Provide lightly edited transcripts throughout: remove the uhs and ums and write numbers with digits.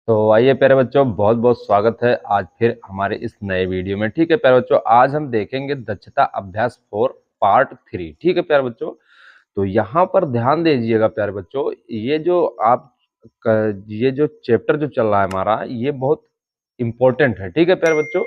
तो आइए प्यारे बच्चों, बहुत बहुत स्वागत है आज फिर हमारे इस नए वीडियो में। ठीक है प्यारे बच्चों, आज हम देखेंगे दक्षता अभ्यास 4 पार्ट 3। ठीक है प्यारे बच्चों, तो यहाँ पर ध्यान दीजिएगा प्यारे बच्चों। ये जो चैप्टर जो चल रहा है हमारा, ये बहुत इम्पोर्टेंट है। ठीक है प्यारे बच्चों,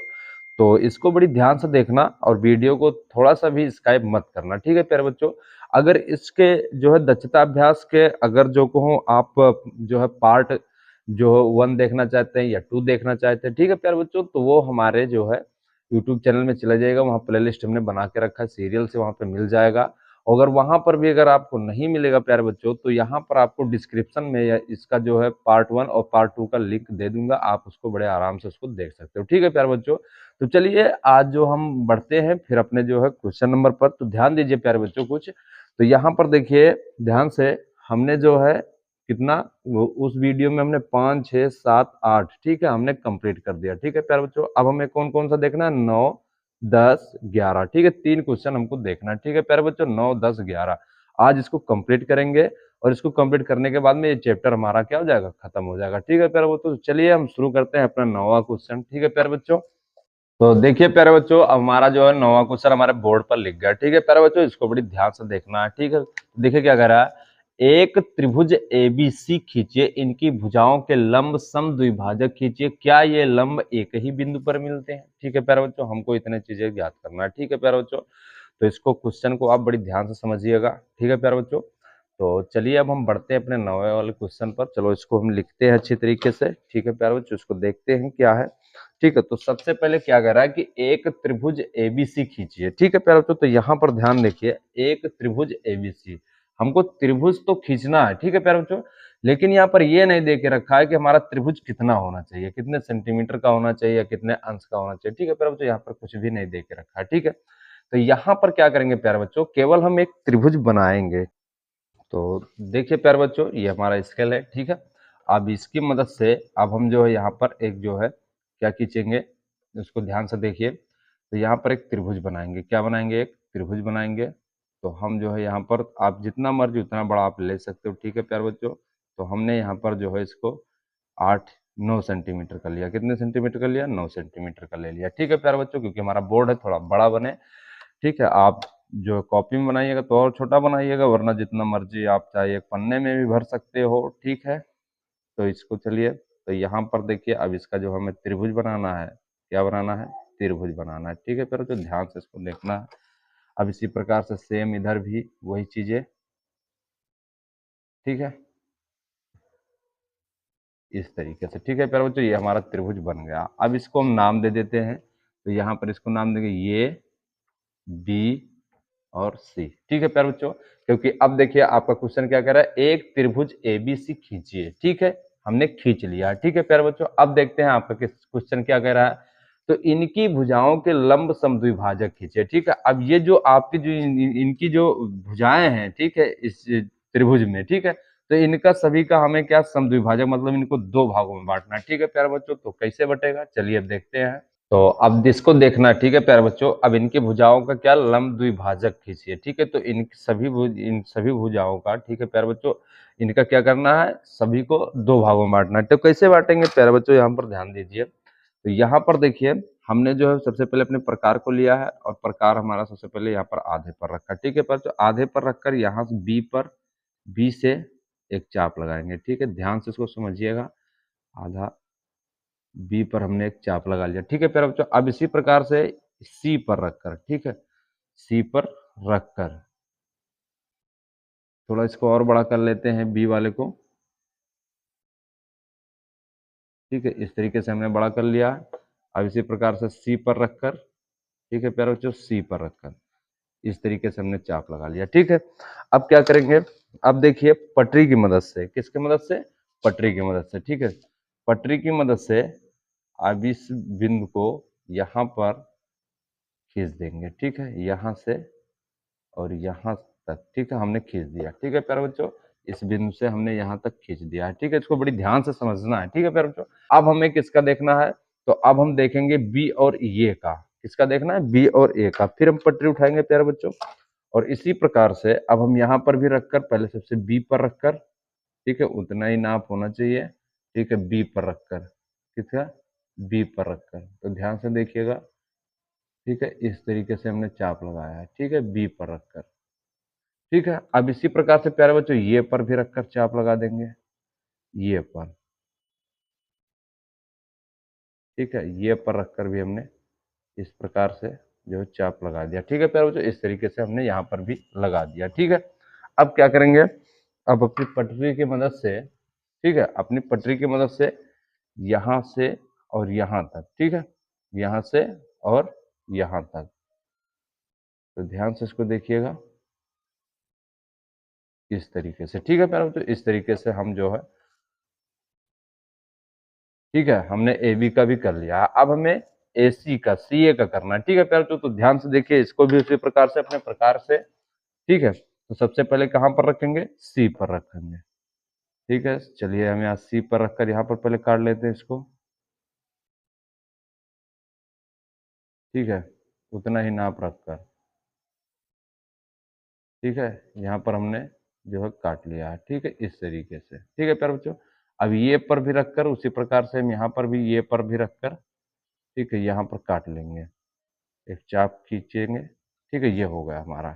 तो इसको बड़ी ध्यान से देखना और वीडियो को थोड़ा सा भी स्किप मत करना। ठीक है प्यारे बच्चों, अगर इसके जो है दक्षता अभ्यास के अगर जो कहूँ आप जो है पार्ट जो 1 देखना चाहते हैं या 2 देखना चाहते हैं, ठीक है प्यारे बच्चों, तो वो हमारे जो है यूट्यूब चैनल में चला जाएगा। वहाँ प्लेलिस्ट हमने बना के रखा है, सीरियल से वहाँ पे मिल जाएगा। अगर वहाँ पर भी अगर आपको नहीं मिलेगा प्यारे बच्चों, तो यहाँ पर आपको डिस्क्रिप्शन में या इसका जो है पार्ट 1 और पार्ट 2 का लिंक दे दूंगा, आप उसको बड़े आराम से उसको देख सकते हो। ठीक है प्यारे बच्चों, तो चलिए आज जो हम बढ़ते हैं फिर अपने जो है क्वेश्चन नंबर पर। तो ध्यान दीजिए प्यारे बच्चों कुछ, तो यहाँ पर देखिए ध्यान से, हमने जो है कितना उस वीडियो में हमने 5, 6, 7, 8 ठीक है हमने कंप्लीट कर दिया। ठीक है प्यारे बच्चों, अब हमें कौन कौन सा देखना है, 9, 10, 11। ठीक है, 3 क्वेश्चन हमको देखना है। ठीक है प्यारे बच्चों, 9, 10, 11 आज इसको कंप्लीट करेंगे और इसको कंप्लीट करने के बाद में ये चैप्टर हमारा क्या हो जाएगा, खत्म हो जाएगा। ठीक है प्यारे बच्चों, तो चलिए हम शुरू करते हैं अपना 9वां क्वेश्चन। ठीक है प्यारे बच्चों, तो देखिए प्यारे बच्चों, अब हमारा जो है 9वां क्वेश्चन हमारे बोर्ड पर लिख गया। ठीक है प्यारे बच्चों, इसको बड़ी ध्यान से देखना है। ठीक है, देखिए क्या कह रहा है, एक त्रिभुज एबीसी खींचिए, इनकी भुजाओं के लंब सम द्विभाजक खींचिए, क्या ये लंब एक ही बिंदु पर मिलते हैं। ठीक है प्यारे बच्चों, हमको इतने चीजें ज्ञात करना है। ठीक है प्यारे बच्चों, तो इसको क्वेश्चन को आप बड़ी ध्यान से समझिएगा। ठीक है प्यारे बच्चों, तो चलिए अब हम बढ़ते हैं अपने 9वें वाले क्वेश्चन पर। चलो इसको हम लिखते हैं अच्छी तरीके से। ठीक है प्यारे बच्चों, इसको देखते हैं क्या है। ठीक है, तो सबसे पहले क्या कह रहा है कि एक त्रिभुज एबीसी खींचिए। ठीक है प्यारे बच्चों, तो यहाँ पर ध्यान देखिए, एक त्रिभुज एबीसी, हमको त्रिभुज तो खींचना है। ठीक है प्यारे बच्चों, लेकिन यहाँ पर ये नहीं दे के रखा है कि हमारा त्रिभुज कितना होना चाहिए, कितने सेंटीमीटर का होना चाहिए या कितने अंश का होना चाहिए। ठीक है प्यारे बच्चों, यहाँ पर कुछ भी नहीं दे के रखा है। ठीक है, तो यहाँ पर क्या करेंगे प्यारे बच्चों, केवल हम एक त्रिभुज बनाएंगे। तो देखिए प्यारे बच्चों, ये हमारा स्केल है। ठीक है, अब इसकी मदद से अब हम जो है यहाँ पर एक जो है क्या खींचेंगे, उसको ध्यान से देखिए। तो यहाँ पर एक त्रिभुज बनाएंगे, क्या बनाएंगे, एक त्रिभुज बनाएंगे। तो हम जो है यहाँ पर आप जितना मर्जी उतना बड़ा आप ले सकते हो। ठीक है प्यारे बच्चों, तो हमने यहाँ पर जो है इसको 8-9 सेंटीमीटर का लिया। कितने सेंटीमीटर का लिया, 9 सेंटीमीटर का ले लिया। ठीक है प्यारे बच्चों, क्योंकि हमारा बोर्ड है थोड़ा बड़ा बने। ठीक है, आप जो कॉपी में बनाइएगा तो और छोटा बनाइएगा, वरना जितना मर्जी आप चाहे एक पन्ने में भी भर सकते हो। ठीक है, तो इसको चलिए, तो यहाँ पर देखिए, अब इसका जो हमें त्रिभुज बनाना है, क्या बनाना है, त्रिभुज बनाना है। ठीक है, फिर तो ध्यान से इसको देखना है। अब इसी प्रकार से सेम इधर भी वही चीजें। ठीक है, इस तरीके से। ठीक है प्यारे बच्चों, ये हमारा त्रिभुज बन गया। अब इसको हम नाम दे देते हैं, तो यहाँ पर इसको नाम देंगे ये, बी और सी। ठीक है प्यारे बच्चों, क्योंकि अब देखिए आपका क्वेश्चन क्या कह रहा है, एक त्रिभुज एबीसी खींचिए। ठीक है, हमने खींच लिया। ठीक है प्यारे बच्चों, अब देखते हैं आपका क्वेश्चन क्या कह रहा है, तो इनकी भुजाओं के लंब समद्विभाजक खींचिए। ठीक है, अब ये जो आपकी जो इनकी जो भुजाएं हैं, ठीक है, इस त्रिभुज में, ठीक है, तो इनका सभी का हमें क्या समद्विभाजक, मतलब इनको दो भागों में बांटना है। ठीक है प्यारे बच्चों, तो कैसे बटेगा, चलिए अब देखते हैं। तो अब इसको देखना है। ठीक है प्यारे बच्चों, अब इनकी भुजाओं का क्या, लंब द्विभाजक खींचिए। ठीक है, तो इन सभी भुजाओं का, ठीक है प्यारे बच्चों, इनका क्या करना है, सभी को दो भागों में बांटना है। तो कैसे बांटेंगे प्यारे बच्चों, यहाँ पर ध्यान दीजिए। तो यहाँ पर देखिए, हमने जो है सबसे पहले अपने प्रकार को लिया है और प्रकार हमारा सबसे पहले यहाँ पर आधे पर रखा। ठीक है, पर तो आधे पर रखकर यहाँ से बी से एक चाप लगाएंगे। ठीक है, ध्यान से इसको समझिएगा। आधा बी पर हमने एक चाप लगा लिया। ठीक है प्यारे बच्चों, अब इसी प्रकार से सी पर रखकर, ठीक है, सी पर रखकर थोड़ा इसको और बड़ा कर लेते हैं बी वाले को। ठीक है, इस तरीके से हमने बड़ा कर लिया। अब इसी प्रकार से सी पर रखकर, ठीक है प्यारे बच्चों, सी पर रखकर इस तरीके से हमने चाप लगा लिया। ठीक है, अब क्या करेंगे, अब देखिए पटरी की मदद से, किसकी मदद से, पटरी की मदद से। ठीक है, पटरी की मदद से अब इस बिंदु को यहाँ पर खींच देंगे। ठीक है, यहाँ से और यहाँ तक, ठीक है, हमने खींच दिया। ठीक है प्यारे बच्चों, इस बिंदु से हमने यहाँ तक खींच दिया है। ठीक है, इसको बड़ी ध्यान से समझना है। ठीक है प्यारे बच्चों, अब हमें किसका देखना है, तो अब हम देखेंगे बी और ए का। किसका देखना है, बी और ए का। फिर हम पटरी उठाएंगे प्यारे बच्चों, और इसी प्रकार से अब हम यहाँ पर भी रखकर, पहले सबसे बी पर रखकर, ठीक है, उतना ही नाप होना चाहिए। ठीक है, बी पर रखकर, किसका, बी पर रखकर। तो ध्यान से देखिएगा, ठीक है, इस तरीके से हमने चाप लगाया है, ठीक है, बी पर रखकर। ठीक है, अब इसी प्रकार से प्यारे बच्चों ये पर भी रखकर चाप लगा देंगे, ये पर, ठीक है, ये पर रखकर भी हमने इस प्रकार से जो है चाप लगा दिया। ठीक है प्यारे बच्चों, इस तरीके से हमने यहाँ पर भी लगा दिया। ठीक है, अब क्या करेंगे, अब अपनी पटरी की मदद से, ठीक है, अपनी पटरी की मदद से यहाँ से और यहाँ तक, ठीक है, यहाँ से और यहाँ तक। तो ध्यान से इसको देखिएगा, इस तरीके से। ठीक है प्यारे बच्चों, इस तरीके से हम जो है, ठीक है, हमने ए बी का भी कर लिया। अब हमें ए सी का, सी ए का करना है। ठीक है प्यारे बच्चों, तो ध्यान से देखिए, इसको भी उसी प्रकार से अपने प्रकार से, ठीक है, तो सबसे पहले कहाँ पर रखेंगे, सी पर रखेंगे। ठीक है, चलिए हम यहाँ सी पर रखकर यहाँ पर पहले काट लेते हैं इसको। ठीक है, उतना ही नाप रखकर, ठीक है, यहाँ पर हमने जो है काट लिया है। ठीक है, इस तरीके से। ठीक है प्यारे बच्चों, अब ये पर भी रखकर उसी प्रकार से हम यहाँ पर भी ये पर भी रखकर, ठीक है, यहाँ पर काट लेंगे, एक चाप खींचेंगे। ठीक है, ये हो गया हमारा।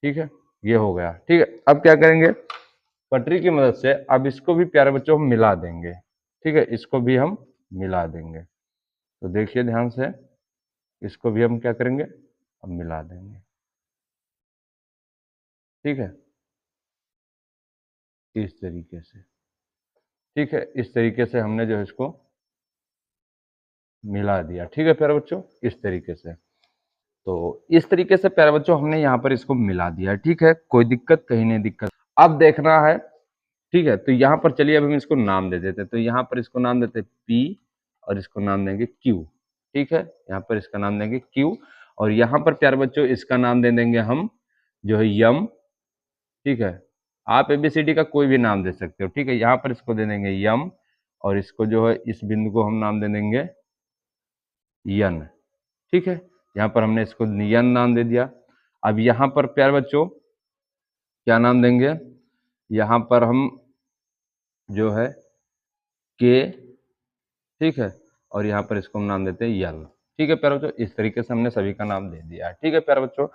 ठीक है, ये हो गया। ठीक है, अब क्या करेंगे, पटरी की मदद से अब इसको भी प्यारे बच्चों हम मिला देंगे। ठीक है, इसको भी हम मिला देंगे। तो देखिए ध्यान से, इसको भी हम क्या करेंगे, अब मिला देंगे। ठीक है, इस तरीके से। ठीक है, इस तरीके से हमने जो है इसको मिला दिया। ठीक है प्यारे बच्चों, इस तरीके से। तो इस तरीके से प्यारे बच्चों हमने यहाँ पर इसको मिला दिया। ठीक है, कोई दिक्कत, कहीं नहीं दिक्कत। अब देखना है, ठीक है, तो यहाँ पर चलिए अब हम इसको नाम दे देते हैं। तो यहाँ पर इसको नाम देते हैं पी और इसको नाम देंगे क्यू। ठीक है, यहाँ पर इसका नाम देंगे क्यू और यहाँ पर प्यारे बच्चों इसका नाम दे देंगे हम जो है यम। ठीक है, आप एबीसीडी का कोई भी नाम दे सकते हो। ठीक है, यहाँ पर इसको दे देंगे यम और इसको जो है इस बिंदु को हम नाम दे देंगे यन। ठीक है, यहाँ पर हमने इसको यन नाम दे दिया। अब यहाँ पर प्यारे बच्चों क्या नाम देंगे, यहाँ पर हम जो है के, ठीक है, और यहाँ पर इसको हम नाम देते हैं यल। ठीक है प्यारे बच्चों, इस तरीके से हमने सभी का नाम दे दिया है। ठीक है प्यारे बच्चों,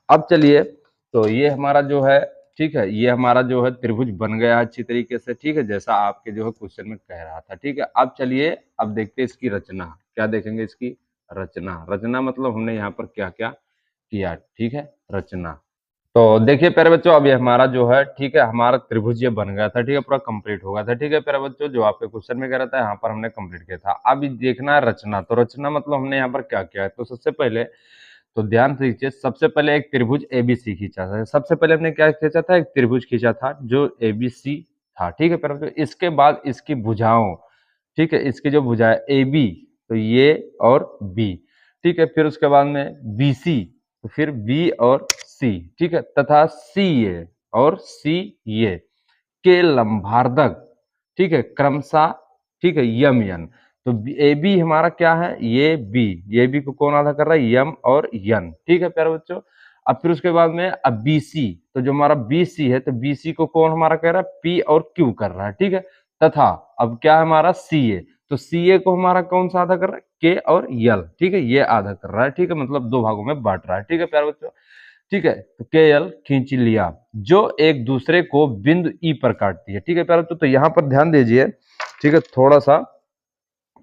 अब चलिए, तो ये हमारा जो है, ठीक है, ये हमारा जो है त्रिभुज बन गया अच्छी तरीके से। ठीक है, जैसा आपके जो है क्वेश्चन में कह रहा था। ठीक है, अब चलिए, अब देखते हैं इसकी रचना। क्या देखेंगे, इसकी रचना। रचना मतलब हमने यहाँ पर क्या क्या किया। ठीक है, रचना। तो देखिए प्यारे बच्चों, अब ये हमारा जो है, ठीक है, हमारा त्रिभुज ये बन गया था। ठीक है, पूरा कंप्लीट हो गया था। ठीक है प्यारे बच्चों, जो आपके क्वेश्चन में कह रहा था यहाँ पर हमने कंप्लीट किया था। अब ये देखना है रचना। तो रचना मतलब हमने यहाँ पर क्या किया है, तो सबसे पहले, तो ध्यान से देखिए, सबसे पहले एक त्रिभुज एबीसी खींचा था। सबसे पहले हमने क्या खींचा था, एक त्रिभुज खींचा था जो एबीसी था। ठीक है प्यारे बच्चों, इसके बाद इसकी भुजाओं, ठीक है, इसकी जो भुजा है ए बी, तो ये और बी, ठीक है, फिर उसके बाद में बी सी, तो फिर बी और सी, ठीक है, तथा सी ए और सी ये के लंबार्धक, ठीक है, क्रमशः, ठीक है, यम यन। तो ए बी हमारा क्या है, ये बी को कौन आधा कर रहा है, यम और यन। ठीक है प्यारे बच्चों, अब फिर उसके बाद में अब बी सी, तो जो हमारा बी सी है, तो बी सी को कौन हमारा कह रहा है, पी और क्यू कर रहा है। ठीक है, तथा अब क्या है हमारा सी ए, तो सी ए को हमारा कौन सा आधा कर रहा है, के और यल। ठीक है, ये आधा कर रहा है। ठीक है, मतलब दो भागों में बांट रहा है। ठीक है प्यारे बच्चों, ठीक है, तो के एल खींच लिया, जो एक दूसरे को बिंदु ई पर काटती है। ठीक है प्यारे बच्चों, तो यहाँ पर ध्यान दीजिए, ठीक है, थोड़ा सा,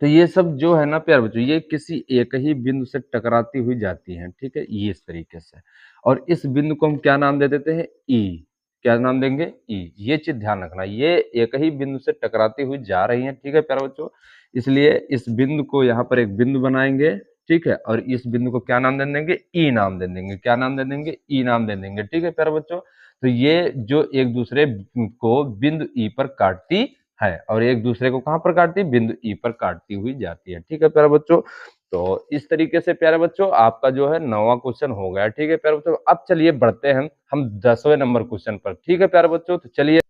तो ये सब जो है ना प्यारे बच्चों, ये किसी एक ही बिंदु से टकराती हुई जाती हैं। ठीक है, ये इस तरीके से, और इस बिंदु को हम क्या नाम दे देते हैं, ई। क्या नाम देंगे, ई। ये चीज ध्यान रखना, ये एक ही बिंदु से टकराती हुई जा रही हैं। ठीक है प्यारे बच्चों, इसलिए इस बिंदु को यहाँ पर एक बिंदु बनाएंगे। ठीक है, और इस बिंदु को क्या नाम दे देंगे, ई नाम दे देंगे। क्या नाम दे देंगे, ई नाम दे देंगे। ठीक है प्यारे बच्चों, तो ये जो एक दूसरे को बिंदु ई पर काटती है, और एक दूसरे को कहां पर काटती है, बिंदु ई पर काटती हुई जाती है। ठीक है प्यारे बच्चों, तो इस तरीके से प्यारे बच्चों आपका जो है 9वां क्वेश्चन हो गया। ठीक है प्यारे बच्चों, अब चलिए बढ़ते हैं हम 10वें नंबर क्वेश्चन पर। ठीक है प्यारे बच्चों, तो चलिए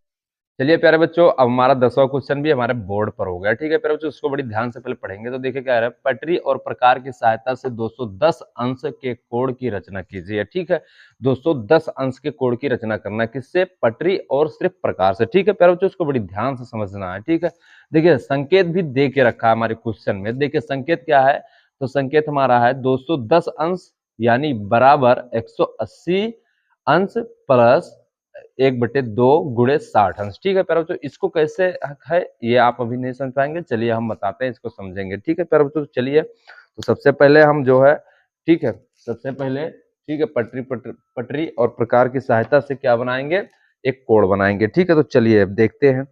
चलिए प्यारे बच्चों, अब हमारा 10वां क्वेश्चन भी हमारे बोर्ड पर हो गया। ठीक है प्यारे बच्चों, इसको बड़ी ध्यान से पहले पढ़ेंगे। तो देखिए क्या है, पटरी और प्रकार की सहायता से 210 अंश के कोण की रचना कीजिए। ठीक है, 210 अंश के कोण की रचना करना है, किससे? पटरी और सिर्फ प्रकार से। ठीक है प्यारे बच्चों, इसको बड़ी ध्यान से समझना है। ठीक है, देखिए संकेत भी दे के रखा है हमारे क्वेश्चन में। देखिए संकेत क्या है, तो संकेत हमारा है 210 अंश यानी बराबर 180 अंश प्लस 1/2 गुणे 60 अंश। ठीक है प्यारे बच्चों, इसको कैसे है ये आप अभी नहीं समझ पाएंगे, चलिए हम बताते हैं, इसको समझेंगे। ठीक है प्यारे बच्चों, चलिए तो सबसे पहले हम जो है, ठीक है, सबसे पहले ठीक है पटरी और प्रकार की सहायता से क्या बनाएंगे, एक कोण बनाएंगे। ठीक है, तो चलिए अब देखते हैं।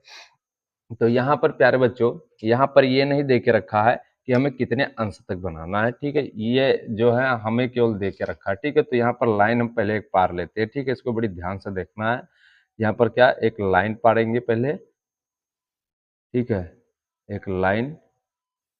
तो यहाँ पर प्यारे बच्चों, यहाँ पर ये नहीं दे के रखा है कि हमें कितने अंश तक बनाना है। ठीक है, ये जो है हमें केवल दे के रखा है। ठीक है, तो यहाँ पर लाइन हम पहले एक पार लेते हैं। ठीक है, इसको बड़ी ध्यान से देखना है। यहाँ पर क्या, एक लाइन पाड़ेंगे पहले। ठीक है, एक लाइन,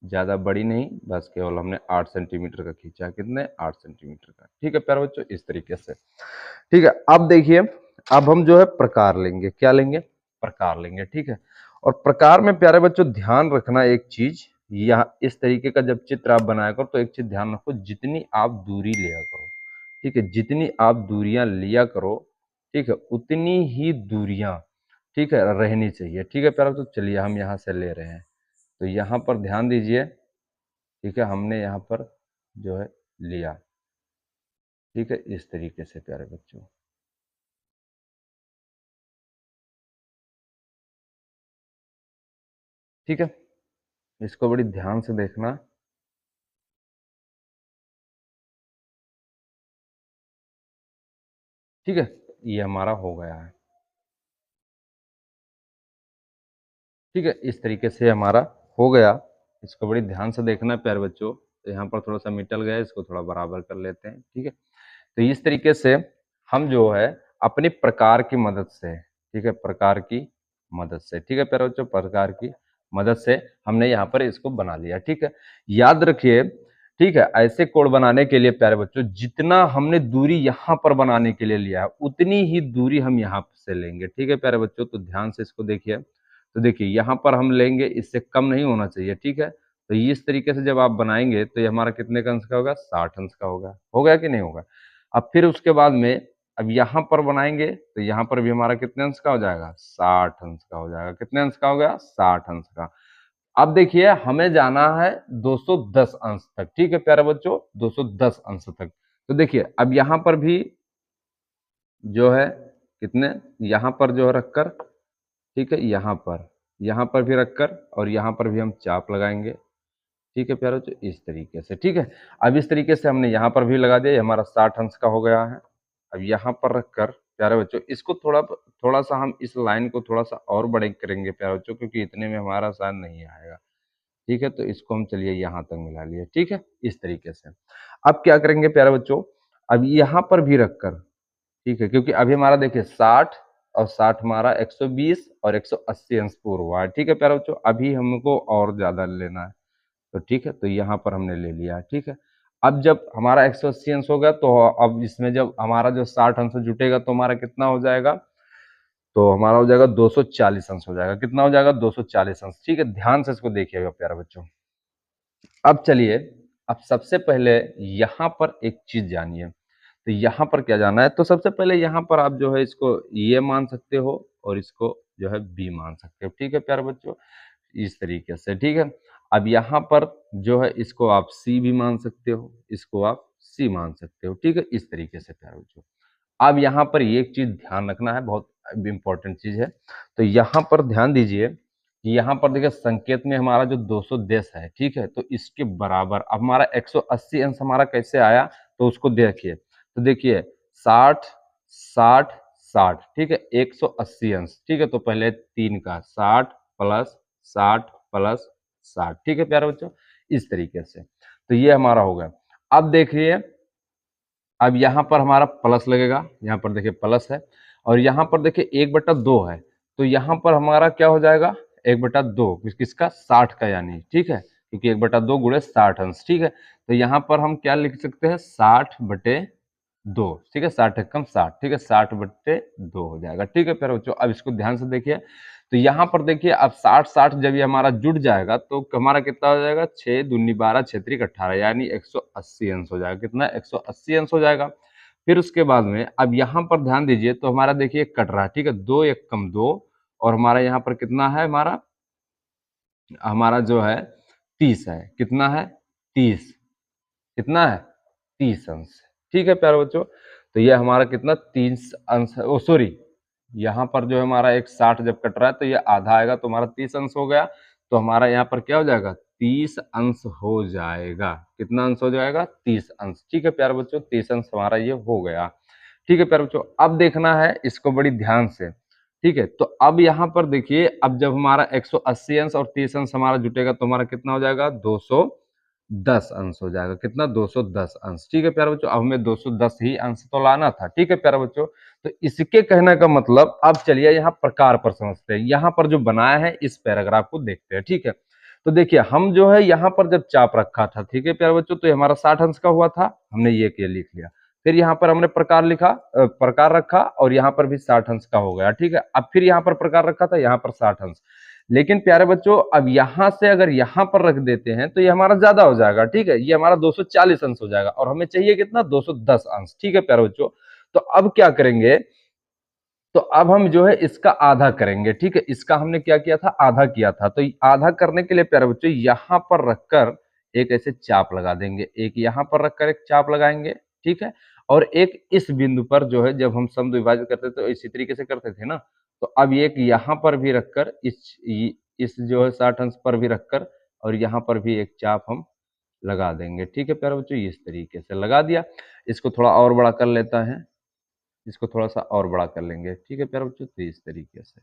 ज्यादा बड़ी नहीं, बस केवल हमने 8 सेंटीमीटर का खींचा। कितने? 8 सेंटीमीटर का। ठीक है प्यारे बच्चों, इस तरीके से। ठीक है, अब देखिए, अब हम जो है प्रकार लेंगे। क्या लेंगे? प्रकार लेंगे। ठीक है, और प्रकार में प्यारे बच्चों ध्यान रखना एक चीज, यह इस तरीके का जब चित्र आप बनाया करो तो एक चीज ध्यान रखो, जितनी आप दूरी लिया करो। ठीक है, जितनी आप दूरियां लिया करो, ठीक है, उतनी ही दूरियां, ठीक है, रहनी चाहिए। ठीक है प्यारे बच्चों, चलिए हम यहाँ से ले रहे हैं। तो यहाँ पर ध्यान दीजिए। ठीक है, हमने यहाँ पर जो है लिया। ठीक है, इस तरीके से प्यारे बच्चों। ठीक है, इसको बड़ी ध्यान से देखना। ठीक है, ये हमारा हो गया है। ठीक है, इस तरीके से हमारा हो गया। इसको बड़ी ध्यान से देखना है प्यारे बच्चों। तो यहाँ पर थोड़ा सा मिटल गया, इसको थोड़ा बराबर कर लेते हैं। ठीक है, तो इस तरीके से हम जो है अपने प्रकार की मदद से, ठीक है, प्रकार की मदद से, ठीक है प्यारे बच्चों, प्रकार की मदद से हमने यहाँ पर इसको बना लिया। ठीक है, याद रखिए। ठीक है, ऐसे कोड बनाने के लिए प्यारे बच्चों, जितना हमने दूरी यहाँ पर बनाने के लिए लिया है उतनी ही दूरी हम यहाँ से लेंगे। ठीक है प्यारे बच्चों, तो ध्यान से इसको देखिए। तो देखिए यहाँ पर हम लेंगे, इससे कम नहीं होना चाहिए। ठीक है, तो इस तरीके से जब आप बनाएंगे तो ये हमारा कितने का अंश का होगा? 60 अंश का होगा कि नहीं होगा? अब फिर उसके बाद में अब यहाँ पर बनाएंगे तो यहाँ पर भी हमारा कितने अंश का हो जाएगा? 60 अंश का हो जाएगा। कितने अंश का हो गया? 60 अंश का। अब देखिए हमें जाना है 210 अंश तक। ठीक है प्यारे बच्चों, 210 अंश तक। तो देखिए अब यहाँ पर भी जो है कितने, यहाँ पर जो है रखकर, ठीक है, यहाँ पर भी रखकर और यहाँ पर भी हम चाप लगाएंगे। ठीक है प्यारे बच्चों, इस तरीके से। ठीक है, अब इस तरीके से हमने यहाँ पर भी लगा दिया, ये हमारा 60 अंश का हो गया है। अब यहाँ पर रखकर प्यारे बच्चों, इसको थोड़ा थोड़ा सा हम इस लाइन को थोड़ा सा और बड़े करेंगे प्यारे बच्चों, क्योंकि इतने में हमारा शायद नहीं आएगा। ठीक है, तो इसको हम चलिए यहाँ तक मिला लिए। ठीक है, इस तरीके से। अब क्या करेंगे प्यारे बच्चों, अब यहाँ पर भी रखकर, ठीक है, क्योंकि अभी हमारा देखिए 60 और 60 हमारा 120 और 180 अंश पूर्व हुआ है। ठीक है प्यारे बच्चों, अभी हमको और ज्यादा लेना है। तो ठीक है, तो यहाँ पर हमने ले लिया। ठीक है, अब जब हमारा 180 अंश हो गया तो अब इसमें जब हमारा जो 60 अंश जुटेगा तो हमारा कितना हो जाएगा? तो हमारा हो जाएगा 240 अंश हो जाएगा। कितना हो जाएगा? 240 अंश। ठीक है, ध्यान से इसको देखिएगा प्यारे बच्चों। अब चलिए, अब सबसे पहले यहाँ पर एक चीज जानिए। तो यहाँ पर क्या जाना है, तो सबसे पहले यहाँ पर आप जो है इसको ये मान सकते हो और इसको जो है बी मान सकते हो। ठीक है प्यारे बच्चों, इस तरीके से। ठीक है, अब यहाँ पर जो है इसको आप सी भी मान सकते हो, इसको आप सी मान सकते हो। ठीक है, इस तरीके से प्यारे बच्चों। अब यहाँ पर ये एक चीज ध्यान रखना है, बहुत इंपॉर्टेंट चीज है। तो यहाँ पर ध्यान दीजिए कि यहाँ पर देखिए संकेत में हमारा जो 210 है, ठीक है, तो इसके बराबर अब हमारा 180 अंश हमारा कैसे आया, तो उसको देखिए। तो देखिए 60 60 60, ठीक है, 180 अंश। ठीक है, तो पहले 3 का 60 प्लस 60 प्लस 60। ठीक है प्यारे बच्चों, इस तरीके से। तो ये हमारा हो गया। अब देखिए, अब यहाँ पर हमारा प्लस लगेगा, यहाँ पर देखिए प्लस है, और यहाँ पर देखिए 1/2 है। तो यहाँ पर हमारा क्या हो जाएगा? 1/2 किसका? 60 का, यानी ठीक है, क्योंकि 1/2 गुणे 60 अंश। ठीक है, तो यहाँ पर हम क्या लिख सकते हैं? 60/2 2, ठीक है, 60 एकम 60, ठीक है, 60/2 हो जाएगा, ठीक है प्यारे बच्चों। अब इसको ध्यान से देखिए, तो यहाँ पर देखिए अब 60-60 जब ये हमारा जुड़ जाएगा तो हमारा कितना हो जाएगा, 6 दूनी 12, 6 त्रिक 18, यानी 180 अंश हो जाएगा। कितना, 180 अंश हो जाएगा। फिर उसके बाद में अब यहाँ पर ध्यान दीजिए, तो हमारा देखिए कट रहा है, ठीक है, 2 एकम 2, और हमारा यहाँ पर कितना है, हमारा हमारा जो है 30 है। कितना है, 30, कितना है, 30 अंश, ठीक है प्यारे बच्चों। तो ये हमारा कितना, 30 अंश है, ओ सॉरी, यहाँ पर जो है हमारा एक 60 जब कट रहा है तो ये आधा आएगा, तो हमारा 30 अंश हो गया। तो हमारा यहाँ पर क्या हो जाएगा, 30 अंश हो जाएगा। कितना अंश हो जाएगा, 30 अंश, ठीक है प्यारे बच्चों, 30 अंश हमारा ये हो गया। ठीक है प्यारे बच्चों, अब देखना है इसको बड़ी ध्यान से, ठीक है। तो अब यहाँ पर देखिए, अब जब हमारा 180 अंश और 30 अंश हमारा जुटेगा तो हमारा कितना हो जाएगा, 210 अंश हो जाएगा। कितना, 210 अंश, ठीक है प्यारे बच्चों। अब हमें 210 ही अंश तो लाना था, ठीक है प्यारे बच्चों। तो इसके कहने का मतलब, अब चलिए यहाँ प्रकार पर समझते हैं। यहाँ पर जो बनाया है इस पैराग्राफ को देखते हैं, ठीक है। तो देखिए हम जो है यहाँ पर जब चाप रखा था, ठीक है प्यारे बच्चों, तो ये हमारा 60 अंश का हुआ था, हमने ये के लिख लिया। फिर यहाँ पर हमने प्रकार लिखा, प्रकार रखा, और यहाँ पर भी 60 अंश का हो गया, ठीक है। अब फिर यहाँ पर प्रकार रखा था, यहाँ पर 60 अंश। लेकिन प्यारे बच्चों अब यहाँ से अगर यहाँ पर रख देते हैं तो ये हमारा ज्यादा हो जाएगा, ठीक है, ये हमारा 240 अंश हो जाएगा, और हमें चाहिए कितना, 210 अंश, ठीक है प्यारे बच्चों। तो अब क्या करेंगे, तो अब हम जो है इसका आधा करेंगे, ठीक है। इसका हमने क्या किया था, आधा किया था। तो आधा करने के लिए प्यारे बच्चों यहाँ पर रखकर एक ऐसे चाप लगा देंगे, एक यहाँ पर रखकर एक चाप लगाएंगे, ठीक है। और एक इस बिंदु पर जो है, जब हम सम विभाजित करते तो इसी तरीके से करते थे ना, तो अब एक यहाँ पर भी रखकर इस जो है 60 अंश पर भी रखकर, और यहाँ पर भी एक चाप हम लगा देंगे, ठीक है प्यारे बच्चों। इस तरीके से लगा दिया। इसको थोड़ा और बड़ा कर लेता है, इसको थोड़ा-सा और बड़ा कर लेंगे, ठीक है प्यारे बच्चों, तो इस तरीके से,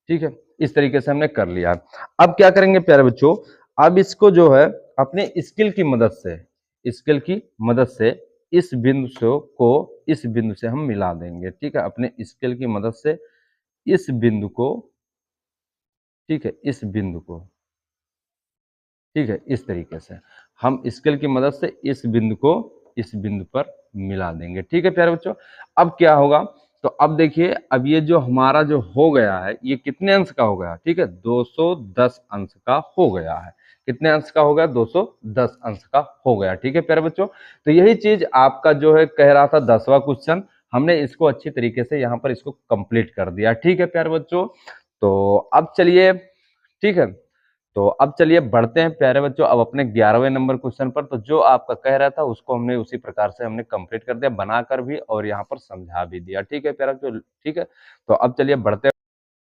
ठीक है, इस तरीके से हमने कर लिया। अब क्या करेंगे प्यारे बच्चों, अब इसको जो है अपने स्केल की मदद से इस बिंदु से को इस बिंदु से हम मिला देंगे, ठीक है, अपने स्केल की मदद से इस बिंदु को, ठीक है, इस बिंदु को, ठीक है, इस तरीके से हम स्केल की मदद से इस बिंदु को इस बिंदु पर मिला देंगे, ठीक है प्यारे बच्चों। अब क्या होगा, तो अब देखिए, अब ये जो हमारा जो हो गया है, ये कितने अंश का हो गया, ठीक है, 210 अंश का हो गया है। कितने अंश का हो गया, 210 अंश का हो गया, ठीक है प्यारे बच्चों। तो यही चीज आपका जो है कह रहा था 10वां क्वेश्चन, हमने इसको अच्छी तरीके से यहाँ पर इसको कंप्लीट कर दिया, ठीक है प्यारे बच्चों। तो अब चलिए, ठीक है, तो अब चलिए बढ़ते हैं प्यारे बच्चों अब अपने 11वें नंबर क्वेश्चन पर। तो जो आपका कह रहा था उसको हमने उसी प्रकार से हमने कंप्लीट कर दिया, बनाकर भी और यहाँ पर समझा भी दिया, ठीक है प्यारे बच्चों, ठीक है। तो अब चलिए बढ़ते हैं।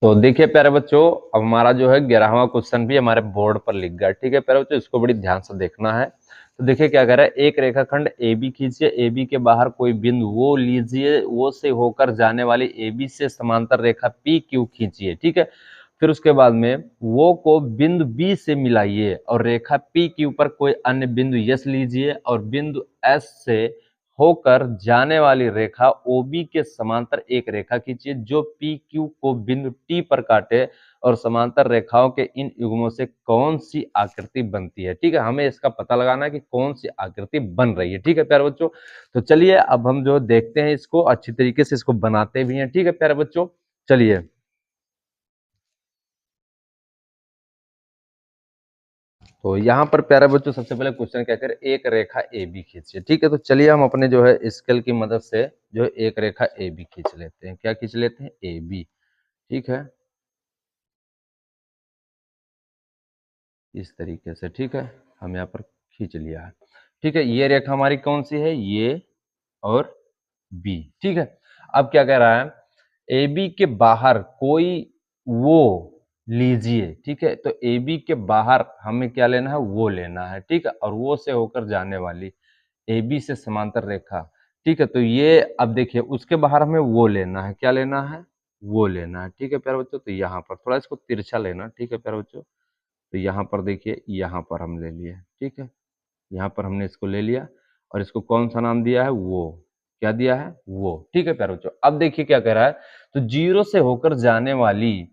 तो देखिए प्यारे बच्चों, अब हमारा जो है 11वां क्वेश्चन भी हमारे बोर्ड पर लिख गया, ठीक है प्यारे बच्चों, इसको बड़ी ध्यान से देखना है। तो देखिए क्या कह रहा है, एक रेखाखंड ए बी खींचिए, ए बी के बाहर कोई बिंदु वो लीजिए, वो से होकर जाने वाली ए बी से समांतर रेखा पी क्यू खींचिए, ठीक है। फिर उसके बाद में वो को बिंदु बी से मिलाइए और रेखा पी क्यू पर कोई अन्य बिंदु यस लीजिए और बिंदु एस से होकर जाने वाली रेखा OB के समांतर एक रेखा खींचिए जो PQ को बिंदु T पर काटे और समांतर रेखाओं के इन युग्मों से कौन सी आकृति बनती है, ठीक है। हमें इसका पता लगाना है कि कौन सी आकृति बन रही है, ठीक है प्यारे बच्चों। तो चलिए अब हम जो देखते हैं इसको अच्छी तरीके से इसको बनाते भी हैं, ठीक है प्यारे बच्चों। चलिए, तो यहाँ पर प्यारे बच्चों सबसे पहले क्वेश्चन क्या करे, एक रेखा ए बी खींचिए, ठीक है। तो चलिए हम अपने जो है स्केल की मदद से जो है एक रेखा ए बी खींच लेते हैं। क्या खींच लेते हैं, ए बी, ठीक है, इस तरीके से, ठीक है, हम यहाँ पर खींच लिया है, ठीक है। ये रेखा हमारी कौन सी है, ये और बी, ठीक है। अब क्या कह रहा है, ए बी के बाहर कोई वो लीजिए, ठीक है। तो ए बी के बाहर हमें क्या लेना है, वो लेना है, ठीक है, और वो से होकर जाने वाली ए बी से समांतर रेखा, ठीक है। तो ये अब देखिए उसके बाहर हमें वो लेना है, क्या लेना है, वो लेना है, ठीक है प्यारे बच्चों। तो यहाँ पर थोड़ा इसको तिरछा लेना, ठीक है प्यारे बच्चों। तो यहाँ पर देखिए, यहाँ पर हम ले लिए, ठीक है, यहाँ पर हमने इसको ले लिया और इसको कौन सा नाम दिया है, वो, क्या दिया है, वो, ठीक है प्यारे बच्चों। अब देखिए क्या कह रहा है, तो जीरो से होकर जाने वाली,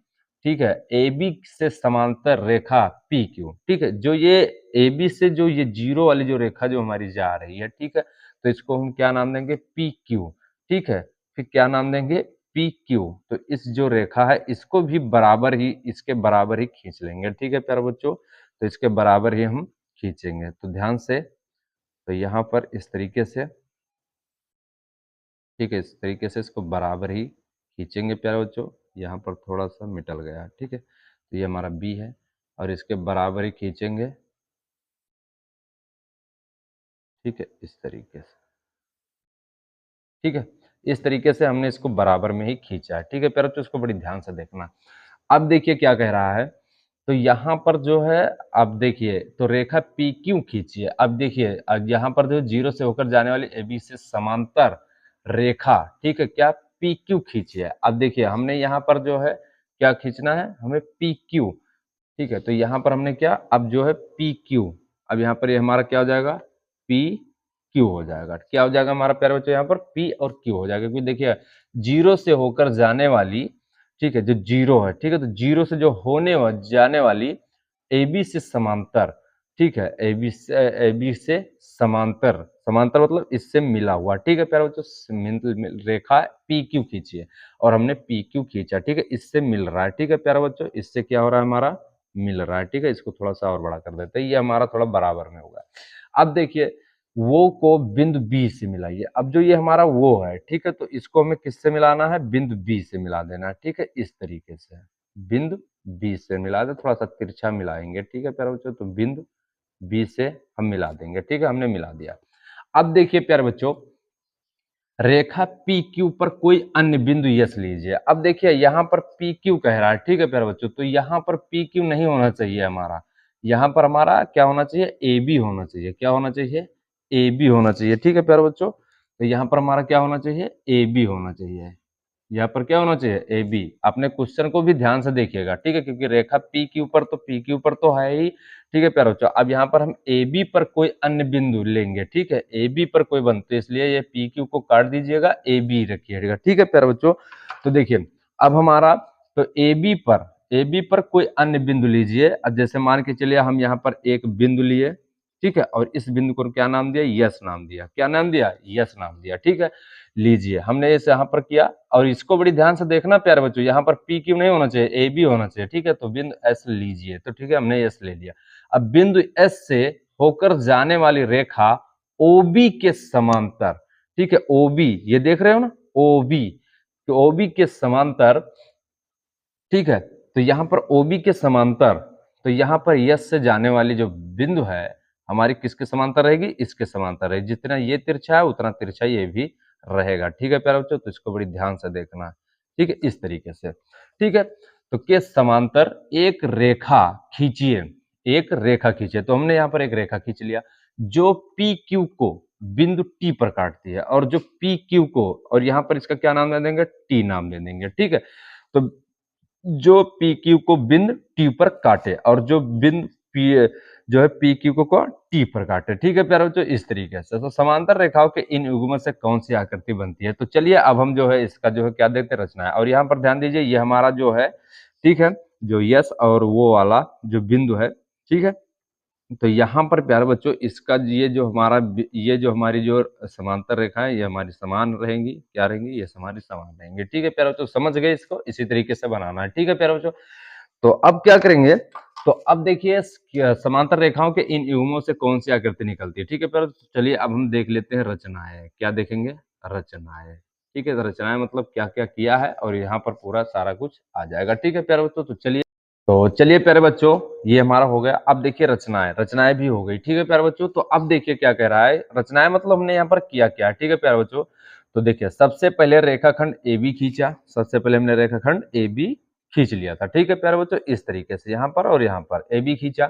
ठीक है, ए बी से समांतर रेखा पी क्यू, ठीक है, जो ये ए बी से जो ये जीरो वाली जो रेखा जो हमारी जा रही है, ठीक है। तो इसको हम क्या नाम देंगे, पी क्यू। ठीक है, फिर क्या नाम देंगे, पी क्यू। तो इस जो रेखा है इसको भी बराबर ही, इसके बराबर ही खींच लेंगे। ठीक है प्यारे बच्चों, तो इसके बराबर ही हम खींचेंगे। तो ध्यान से, तो यहाँ पर इस तरीके से, ठीक है, इस तरीके से इसको बराबर ही खींचेंगे प्यारे बच्चों। यहाँ पर थोड़ा सा मिटल गया, ठीक है, तो ये हमारा बी है और इसके बराबर ही खींचेंगे। ठीक है, इस तरीके से, ठीक है, इस तरीके से हमने इसको बराबर में ही खींचा है। ठीक है प्यारे बच्चों, इसको बड़ी ध्यान से देखना। अब देखिए क्या कह रहा है, तो यहाँ पर जो है, अब देखिए तो रेखा पी क्यू खींचिए। अब देखिए अब यहाँ पर जो जीरो से होकर जाने वाली एबी से समांतर रेखा, ठीक है, क्या पी क्यू खींचिए। अब देखिए हमने यहाँ पर जो है क्या खींचना है, हमें पी क्यू। ठीक है, तो यहाँ पर हमने क्या, अब जो है पी क्यू, अब यहाँ पर ये हमारा क्या हो जाएगा, पी क्यू हो जाएगा। क्या हो जाएगा हमारा प्यारे बच्चों, यहाँ पर पी और क्यू हो जाएगा, क्योंकि देखिए जीरो से होकर जाने वाली, ठीक है, जो जीरो है, ठीक है, तो जीरो से जो जाने वाली ए बी से समांतर, ठीक है, ए बी से समांतर, समांतर मतलब इससे मिला हुआ, ठीक है प्यारे बच्चों, रेखा पी क्यू खींचिए। और हमने पी क्यू खींचा, ठीक है, इससे मिल रहा है। ठीक है प्यारे बच्चों, इससे क्या हो रहा है, हमारा मिल रहा है। ठीक है, इसको थोड़ा सा और बड़ा कर देते हैं, ये हमारा थोड़ा बराबर में होगा। अब देखिए वो को बिंदु बी से मिलाइए। अब जो ये हमारा वो है, ठीक है, तो इसको हमें किससे मिलाना है, बिंदु बी से मिला देना है। ठीक है, इस तरीके से बिंदु बी से मिला दे, थोड़ा सा तिरछा मिलाएंगे। ठीक है प्यारे बच्चों, तो बिंदु बी से हम मिला देंगे। ठीक है, हमने मिला दिया। अब देखिए प्यारे बच्चों, रेखा पी क्यू पर कोई अन्य बिंदु यस लीजिए। अब देखिए यहाँ पर पी क्यू कह रहा है, ठीक है प्यारे बच्चों, तो यहाँ पर पी क्यू नहीं होना चाहिए हमारा, यहाँ पर हमारा क्या होना चाहिए, ए बी होना चाहिए। क्या होना चाहिए, ए बी होना चाहिए। ठीक है प्यारे बच्चों, तो यहाँ पर हमारा क्या होना चाहिए, ए बी होना चाहिए। यहाँ पर क्या होना चाहिए, ए बी। अपने क्वेश्चन को भी ध्यान से देखिएगा, ठीक है, क्योंकि रेखा पी क्यू पर, तो पी क्यू पर तो है ही। ठीक है प्यारे बच्चों, अब यहाँ पर हम ए बी पर कोई अन्य बिंदु लेंगे। ठीक है, ए बी पर कोई बनते, इसलिए ये पी क्यू को काट दीजिएगा, ए बी रखिएगा। ठीक है प्यारे बच्चों, तो देखिए अब हमारा, तो ए बी पर कोई अन्य बिंदु लीजिए। अब जैसे मान के चलिए हम यहाँ पर एक बिंदु लिए, ठीक है, और इस बिंदु को क्या नाम दिया, यस नाम दिया। क्या नाम दिया, यस नाम दिया। ठीक है, लीजिए हमने इसे यहाँ पर किया, और इसको बड़ी ध्यान से देखना प्यारे बच्चों, यहाँ पर पी क्यू नहीं होना चाहिए, ए बी होना चाहिए। ठीक है, तो बिंदु एस लीजिए। तो ठीक है, हमने एस ले लिया। अब बिंदु एस से होकर जाने वाली रेखा ओबी के समांतर, ठीक है, ओबी, ये देख रहे हो ना, ओबी, तो ओबी के समांतर, ठीक है, तो यहाँ पर ओबी के समांतर, तो यहाँ पर यस से जाने वाली जो बिंदु है हमारी किसके समांतर रहेगी, इसके समांतर रहेगी। जितना ये तिरछा है उतना तिरछा ये भी रहेगा। ठीक है प्यारे बच्चों, तो इसको बड़ी ध्यान से देखना। ठीक है, इस तरीके से। ठीक है, तो के समांतर एक रेखा खींचिए, एक रेखा खींचिए। तो हमने यहाँ पर एक रेखा खींच लिया जो पी क्यू को बिंदु टी पर काटती है, और जो पी क्यू को, और यहाँ पर इसका क्या नाम दे देंगे, टी नाम दे देंगे। ठीक है, तो जो पी क्यू को बिंदु टी पर काटे, और जो बिंदु पी जो है पी क्यू को टी पर काटे। ठीक है प्यारे बच्चों, इस तरीके से। तो समांतर रेखाओं के इन युग्मों से कौन सी आकृति बनती है, तो चलिए अब हम जो है इसका जो है क्या देखते हैं, रचना है। और यहाँ पर ध्यान दीजिए, ये हमारा जो है, ठीक है, जो यस और वो वाला जो बिंदु है, ठीक है, तो यहाँ पर प्यारे बच्चों इसका ये जो हमारा, ये जो हमारी जो समांतर रेखा है, ये हमारी समान रहेंगी। क्या रहेंगी, ये हमारी समान रहेंगी। ठीक है प्यारे बच्चों, समझ गए, इसको इसी तरीके से बनाना है। ठीक है प्यारे बच्चों, तो अब क्या करेंगे, तो अब देखिए समांतर रेखाओं के इन युग्मों से कौन सी आकृति निकलती है। ठीक है प्यारे बच्चों, चलिए अब हम देख लेते हैं रचनाएं। क्या देखेंगे, रचनाएं। ठीक है, तो रचनाएं मतलब क्या क्या किया है, और यहाँ पर पूरा सारा कुछ आ जाएगा। ठीक है प्यारे बच्चों, तो चलिए प्यारे बच्चों, ये हमारा हो गया। अब देखिए रचनाएं, रचनाएं भी हो गई। ठीक है प्यारे बच्चों, तो अब देखिए क्या कह रहा है, रचनाएं मतलब हमने यहाँ पर किया क्या। ठीक है प्यारे बच्चों, तो देखिए सबसे पहले रेखाखंड ए बी खींचा, सबसे पहले हमने रेखाखंड ए बी खींच लिया था। ठीक है प्यारे बच्चों, इस तरीके से यहाँ पर और यहाँ पर ए बी खींचा।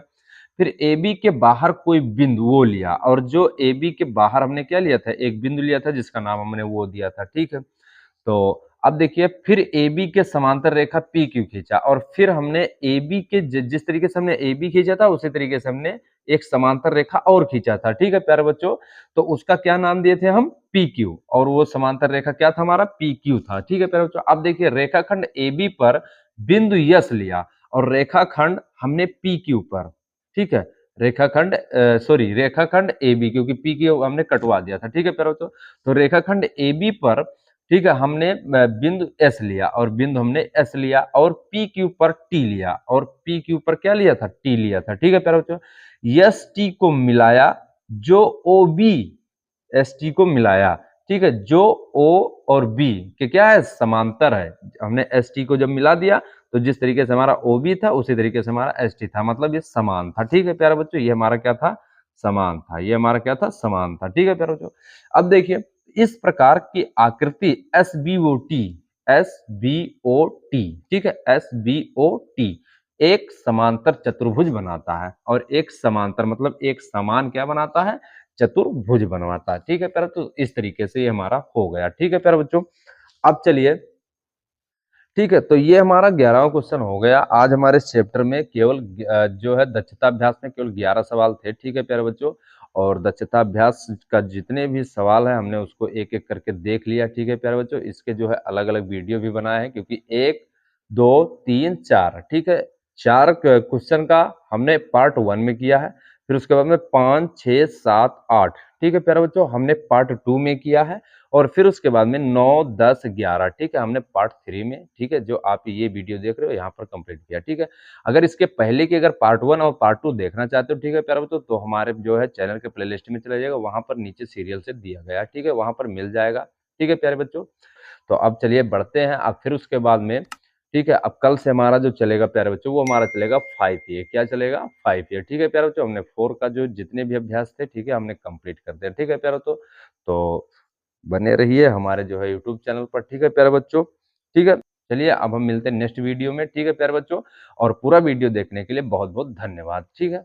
फिर ए बी के बाहर कोई बिंदु वो लिया, और जो ए बी के बाहर हमने क्या लिया था, एक बिंदु लिया था जिसका नाम हमने वो दिया था। ठीक है, तो अब देखिए फिर ए बी के समांतर रेखा पी क्यू खींचा, और फिर हमने ए बी के जिस तरीके से हमने ए बी खींचा था उसी तरीके से हमने एक समांतर रेखा और खींचा था। ठीक है प्यारे बच्चों, तो उसका क्या नाम दिए थे हम, पी क्यू, और वो समांतर रेखा क्या था हमारा, पी क्यू था। ठीक है प्यारे बच्चों, अब देखिए रेखाखंड ए बी पर बिंदु यस लिया, और रेखाखंड हमने पी क्यू पर, ठीक है, रेखाखंड सॉरी रेखाखंड AB, क्योंकि P की हमने कटवा दिया था, ठीक है प्यारे बच्चों। तो रेखाखंड AB पर, ठीक है, हमने बिंदु S लिया और बिंदु हमने S लिया और P के ऊपर T लिया और P के ऊपर क्या लिया था, T लिया था, ठीक है प्यारे बच्चों। ST को मिलाया, जो OB ST को मिलाया, ठीक है, जो O और B के क्या है, समांतर है। हमने ST को जब मिला दिया तो जिस तरीके से हमारा OB था उसी तरीके से हमारा ST था, मतलब ये समान था, ठीक है प्यारे बच्चों। ये हमारा क्या था, समान था। ये हमारा क्या था, समान था, ठीक है प्यारे बच्चों। अब देखिए, इस प्रकार की आकृति SBOT, SBOT, ठीक है, SBOT एक समांतर चतुर्भुज बनाता है, और एक समांतर मतलब एक समान क्या बनाता है, चतुर्भुज बनवाता है, ठीक है प्यारे। तो इस तरीके से ये हमारा हो गया, ठीक है प्यारे बच्चों। अब चलिए, ठीक है, तो ये हमारा 11वां क्वेश्चन हो गया। आज हमारे इस चैप्टर में केवल जो है दक्षता अभ्यास में केवल 11 सवाल थे, ठीक है प्यारे बच्चों। और दक्षता अभ्यास का जितने भी सवाल है हमने उसको एक एक करके देख लिया, ठीक है प्यारे बच्चों। इसके जो है अलग अलग वीडियो भी बनाए हैं, क्योंकि 1 2 3 4, ठीक है, 4 क्वेश्चन का हमने पार्ट 1 में किया है। फिर उसके बाद में 5 6 7 8, ठीक है प्यारे बच्चों, हमने पार्ट 2 में किया है। और फिर उसके बाद में 9 10 11, ठीक है, हमने पार्ट 3 में, ठीक है, जो आप ये वीडियो देख रहे हो यहाँ पर कंप्लीट किया, ठीक है। अगर इसके पहले की अगर पार्ट 1 और पार्ट 2 देखना चाहते हो, ठीक है प्यारे बच्चों, तो हमारे जो है चैनल के प्लेलिस्ट में चले जाएगा, वहां पर नीचे सीरियल से दिया गया है, ठीक है, वहां पर मिल जाएगा, ठीक है प्यारे बच्चों। तो अब चलिए बढ़ते हैं। अब फिर उसके बाद में, ठीक है, अब कल से हमारा जो चलेगा प्यारे बच्चों, वो हमारा चलेगा 5A। क्या चलेगा, 5A, ठीक है प्यारे बच्चों। हमने 4 का जो जितने भी अभ्यास थे, ठीक है, हमने कंप्लीट कर दिया, ठीक है प्यारे बच्चों। तो बने रहिए हमारे जो है यूट्यूब चैनल पर, ठीक है प्यारे बच्चों, ठीक है। चलिए अब हम मिलते हैं नेक्स्ट वीडियो में, ठीक है प्यारे बच्चों। और पूरा वीडियो देखने के लिए बहुत बहुत धन्यवाद, ठीक है।